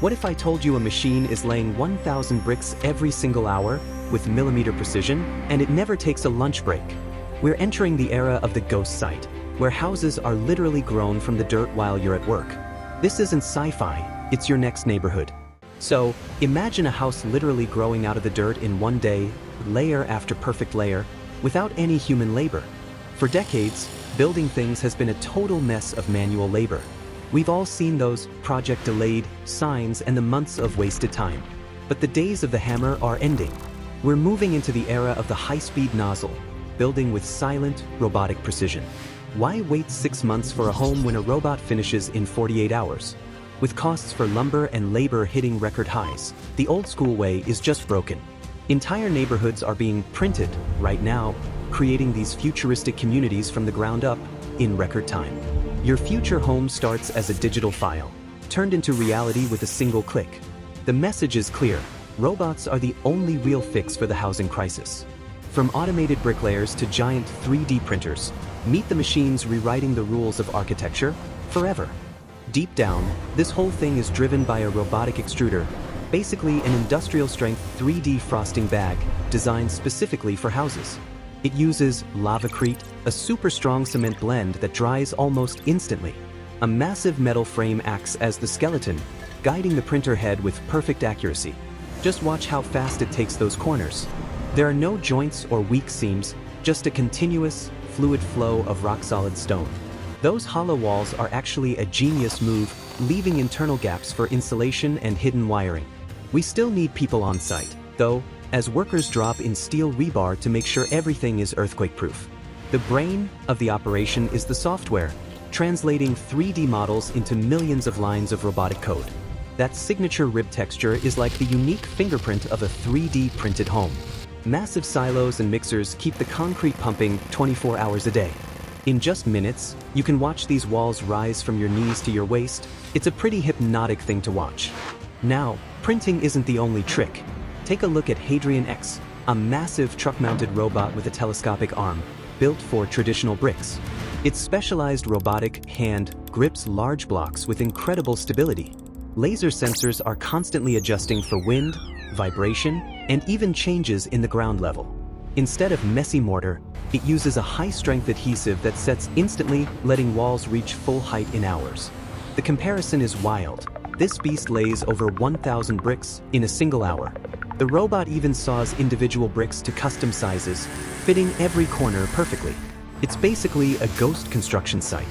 What if I told you a machine is laying 1,000 bricks every single hour with millimeter precision, and it never takes a lunch break? We're entering the era of the ghost site, where houses are literally grown from the dirt while you're at work. This isn't sci-fi, it's your next neighborhood. So, imagine a house literally growing out of the dirt in one day, layer after perfect layer, without any human labor. For decades, building things has been a total mess of manual labor. We've all seen those project delayed signs and the months of wasted time. But the days of the hammer are ending. We're moving into the era of the high-speed nozzle, building with silent, robotic precision. Why wait 6 months for a home when a robot finishes in 48 hours? With costs for lumber and labor hitting record highs, the old-school way is just broken. Entire neighborhoods are being printed right now, creating these futuristic communities from the ground up in record time. Your future home starts as a digital file, turned into reality with a single click. The message is clear: robots are the only real fix for the housing crisis. From automated bricklayers to giant 3D printers, meet the machines rewriting the rules of architecture forever. Deep down, this whole thing is driven by a robotic extruder, basically an industrial-strength 3D frosting bag designed specifically for houses. It uses LavaCrete, a super strong cement blend that dries almost instantly. A massive metal frame acts as the skeleton, guiding the printer head with perfect accuracy. Just watch how fast it takes those corners. There are no joints or weak seams, just a continuous, fluid flow of rock-solid stone. Those hollow walls are actually a genius move, leaving internal gaps for insulation and hidden wiring. We still need people on site, though, as workers drop in steel rebar to make sure everything is earthquake-proof. The brain of the operation is the software, translating 3D models into millions of lines of robotic code. That signature rib texture is like the unique fingerprint of a 3D printed home. Massive silos and mixers keep the concrete pumping 24 hours a day. In just minutes, you can watch these walls rise from your knees to your waist. It's a pretty hypnotic thing to watch. Now, printing isn't the only trick. Take a look at Hadrian X, a massive truck-mounted robot with a telescopic arm, built for traditional bricks. Its specialized robotic hand grips large blocks with incredible stability. Laser sensors are constantly adjusting for wind, vibration, and even changes in the ground level. Instead of messy mortar, it uses a high-strength adhesive that sets instantly, letting walls reach full height in hours. The comparison is wild. This beast lays over 1,000 bricks in a single hour. The robot even saws individual bricks to custom sizes, fitting every corner perfectly. It's basically a ghost construction site.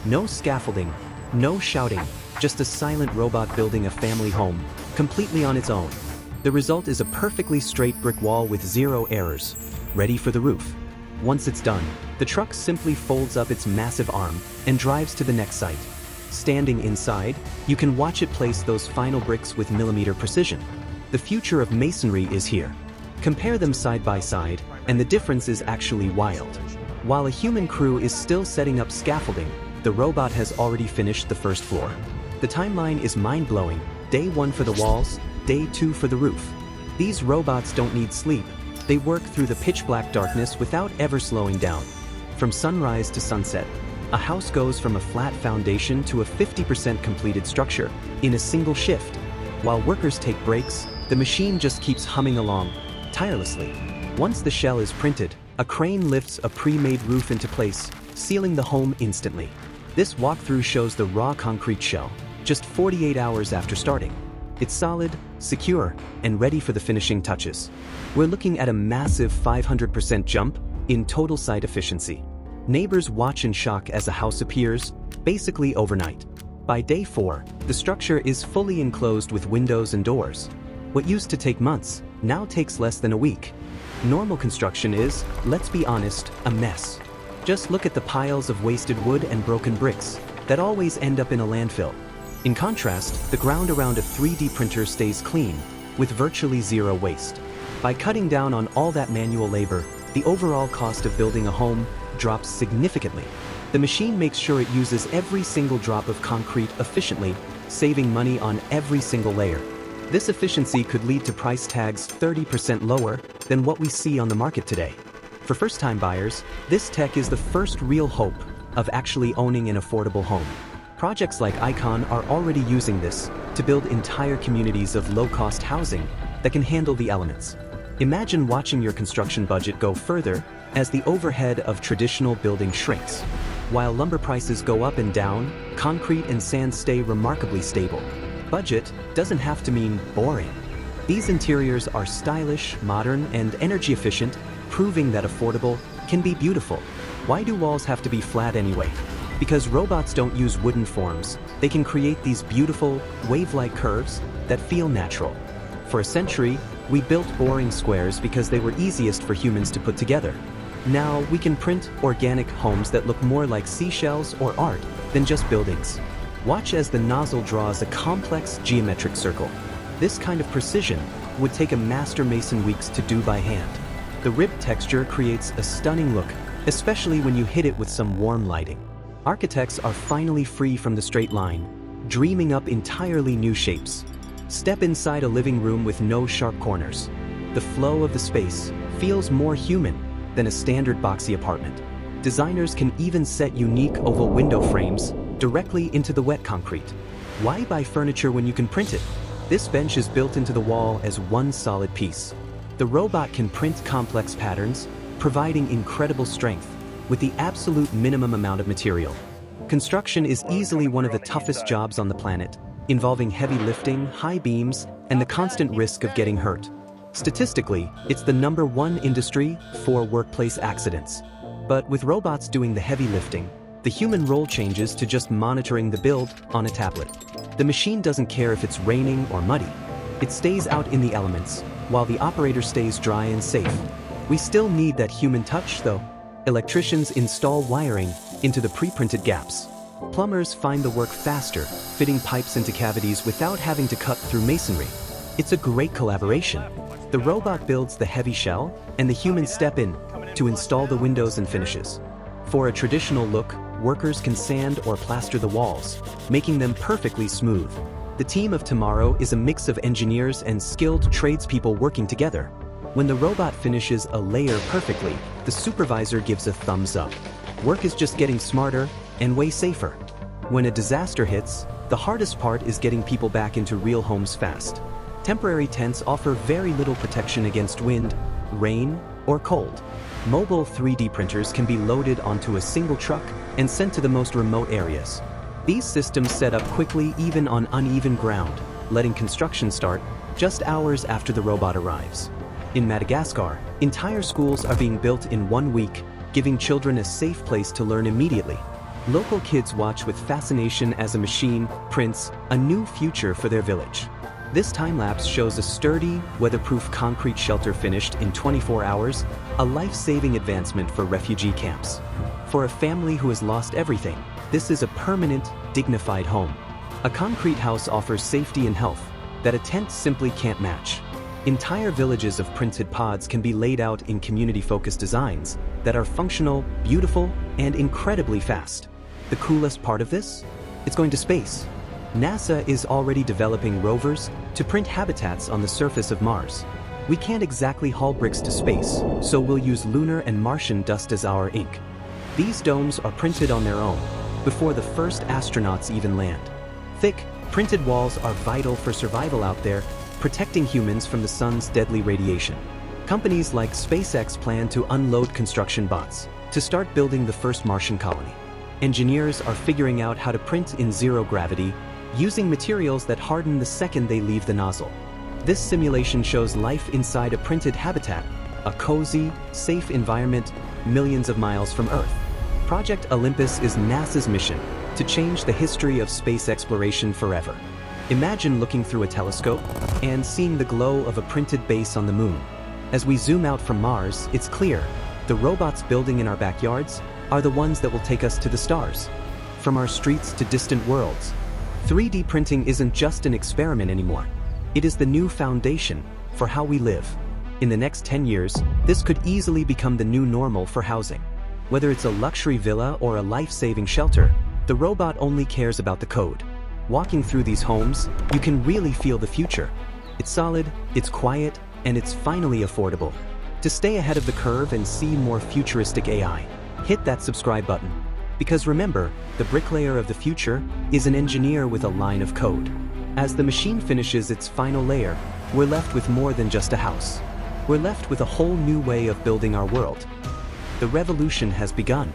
No scaffolding, no shouting, just a silent robot building a family home, completely on its own. The result is a perfectly straight brick wall with zero errors, ready for the roof. Once it's done, the truck simply folds up its massive arm and drives to the next site. Standing inside, you can watch it place those final bricks with millimeter precision. The future of masonry is here. Compare them side by side, and the difference is actually wild. While a human crew is still setting up scaffolding, the robot has already finished the first floor. The timeline is mind-blowing. Day 1 for the walls, Day 2 for the roof. These robots don't need sleep. They work through the pitch-black darkness without ever slowing down. From sunrise to sunset, a house goes from a flat foundation to a 50% completed structure in a single shift. While workers take breaks, the machine just keeps humming along, tirelessly. Once the shell is printed, a crane lifts a pre-made roof into place, sealing the home instantly. This walkthrough shows the raw concrete shell, just 48 hours after starting. It's solid, secure, and ready for the finishing touches. We're looking at a massive 500% jump in total site efficiency. Neighbors watch in shock as a house appears, basically overnight. By day 4, the structure is fully enclosed with windows and doors. What used to take months now takes less than a week. Normal construction is, let's be honest, a mess. Just look at the piles of wasted wood and broken bricks that always end up in a landfill. In contrast, the ground around a 3D printer stays clean, with virtually zero waste. By cutting down on all that manual labor, the overall cost of building a home drops significantly. The machine makes sure it uses every single drop of concrete efficiently, saving money on every single layer. This efficiency could lead to price tags 30% lower than what we see on the market today. For first-time buyers, this tech is the first real hope of actually owning an affordable home. Projects like Icon are already using this to build entire communities of low-cost housing that can handle the elements. Imagine watching your construction budget go further as the overhead of traditional building shrinks. While lumber prices go up and down, concrete and sand stay remarkably stable. Budget doesn't have to mean boring. These interiors are stylish, modern, and energy efficient, proving that affordable can be beautiful. Why do walls have to be flat anyway? Because robots don't use wooden forms. They can create these beautiful, wave-like curves that feel natural. For a century, we built boring squares because they were easiest for humans to put together. Now we can print organic homes that look more like seashells or art than just buildings. Watch as the nozzle draws a complex geometric circle. This kind of precision would take a master mason weeks to do by hand. The ribbed texture creates a stunning look, especially when you hit it with some warm lighting. Architects are finally free from the straight line, dreaming up entirely new shapes. Step inside a living room with no sharp corners. The flow of the space feels more human than a standard boxy apartment. Designers can even set unique oval window frames directly into the wet concrete. Why buy furniture when you can print it? This bench is built into the wall as one solid piece. The robot can print complex patterns, providing incredible strength with the absolute minimum amount of material. Construction is easily one of the toughest jobs on the planet, involving heavy lifting, high beams, and the constant risk of getting hurt. Statistically, it's the #1 industry for workplace accidents. But with robots doing the heavy lifting, the human role changes to just monitoring the build on a tablet. The machine doesn't care if it's raining or muddy. It stays out in the elements, while the operator stays dry and safe. We still need that human touch, though. Electricians install wiring into the pre-printed gaps. Plumbers find the work faster, fitting pipes into cavities without having to cut through masonry. It's a great collaboration. The robot builds the heavy shell, and the humans step in to install the windows and finishes. For a traditional look, workers can sand or plaster the walls, making them perfectly smooth. The team of tomorrow is a mix of engineers and skilled tradespeople working together. When the robot finishes a layer perfectly, the supervisor gives a thumbs up. Work is just getting smarter and way safer. When a disaster hits, the hardest part is getting people back into real homes fast. Temporary tents offer very little protection against wind, rain, or cold. Mobile 3D printers can be loaded onto a single truck and sent to the most remote areas. These systems set up quickly even on uneven ground, letting construction start just hours after the robot arrives. In Madagascar, entire schools are being built in 1 week, giving children a safe place to learn immediately. Local kids watch with fascination as a machine prints a new future for their village. This time-lapse shows a sturdy, weatherproof concrete shelter finished in 24 hours, a life-saving advancement for refugee camps. For a family who has lost everything, this is a permanent, dignified home. A concrete house offers safety and health that a tent simply can't match. Entire villages of printed pods can be laid out in community-focused designs that are functional, beautiful, and incredibly fast. The coolest part of this? It's going to space. NASA is already developing rovers to print habitats on the surface of Mars. We can't exactly haul bricks to space, so we'll use lunar and Martian dust as our ink. These domes are printed on their own, before the first astronauts even land. Thick, printed walls are vital for survival out there, protecting humans from the sun's deadly radiation. Companies like SpaceX plan to unload construction bots to start building the first Martian colony. Engineers are figuring out how to print in zero gravity, using materials that harden the second they leave the nozzle. This simulation shows life inside a printed habitat, a cozy, safe environment millions of miles from Earth. Project Olympus is NASA's mission to change the history of space exploration forever. Imagine looking through a telescope and seeing the glow of a printed base on the moon. As we zoom out from Mars, it's clear the robots building in our backyards are the ones that will take us to the stars. From our streets to distant worlds, 3D printing isn't just an experiment anymore. It is the new foundation for how we live. In the next 10 years, this could easily become the new normal for housing. Whether it's a luxury villa or a life-saving shelter, the robot only cares about the code. Walking through these homes, you can really feel the future. It's solid, it's quiet, and it's finally affordable. To stay ahead of the curve and see more futuristic AI, hit that subscribe button. Because remember, the bricklayer of the future is an engineer with a line of code. As the machine finishes its final layer, we're left with more than just a house. We're left with a whole new way of building our world. The revolution has begun.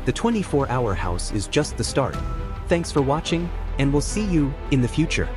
The 24-hour house is just the start. Thanks for watching, and we'll see you in the future.